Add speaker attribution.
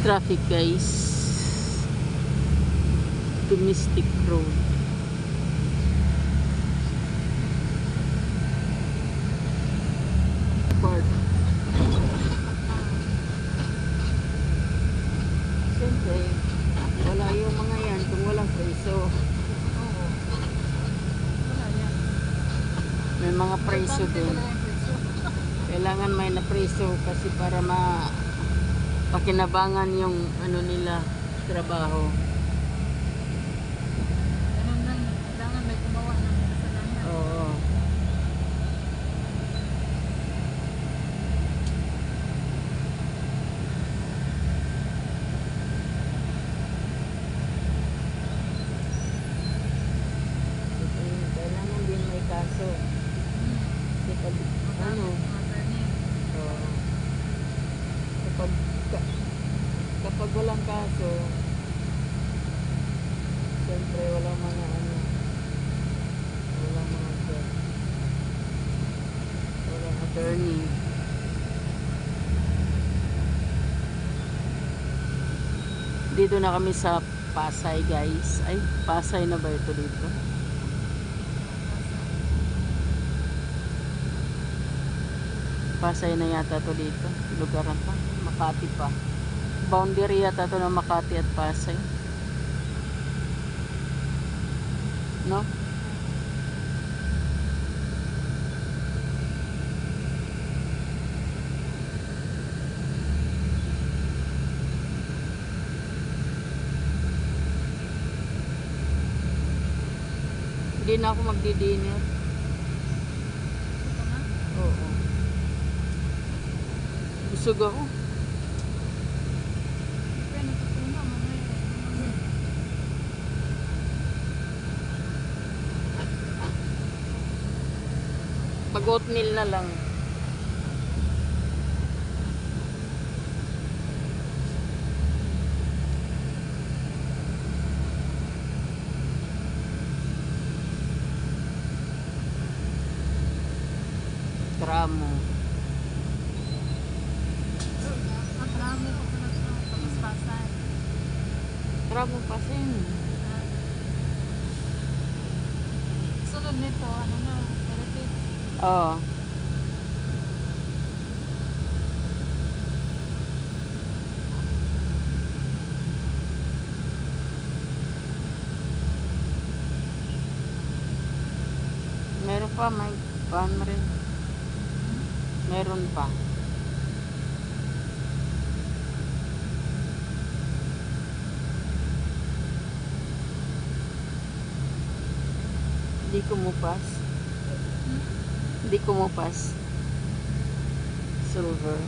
Speaker 1: traffic guys. Domestic road. Park. Siyempre, wala yung mga yan kung walang preso.
Speaker 2: Oo. Wala yan.
Speaker 1: May mga preso din. Kailangan may na-preso kasi para pakinabangan yung ano nila, trabaho.
Speaker 2: Ganun lang. Kailangan may gumawa ng kasalanan.
Speaker 1: Oo. Kailangan din may kaso. Kasi pag, ano, oo. Kapag walang kaso, siyempre walang mga ano, walang mga judge, walang attorney. Dito na kami sa Pasay guys. Ay, Pasay na ba ito dito? Pasay na yata to dito. Lugaran pa. Makati pa. Boundary yata to ng Makati at Pasay. No? Hindi na ako magdi-dinner.
Speaker 2: Ito na.
Speaker 1: Oo. Busog ako.
Speaker 2: Kaya natutunan mamaya.
Speaker 1: Mag-oatmeal na lang. Tramo.
Speaker 2: Ang marami ko pa nagpapaspasan.
Speaker 1: Tramo pa sin.
Speaker 2: Sunod nito, ano na, heritage.
Speaker 1: Oo. Meron pa, may pan rin. Meron pa. Hindi kumupas. Hindi kumupas. Silver.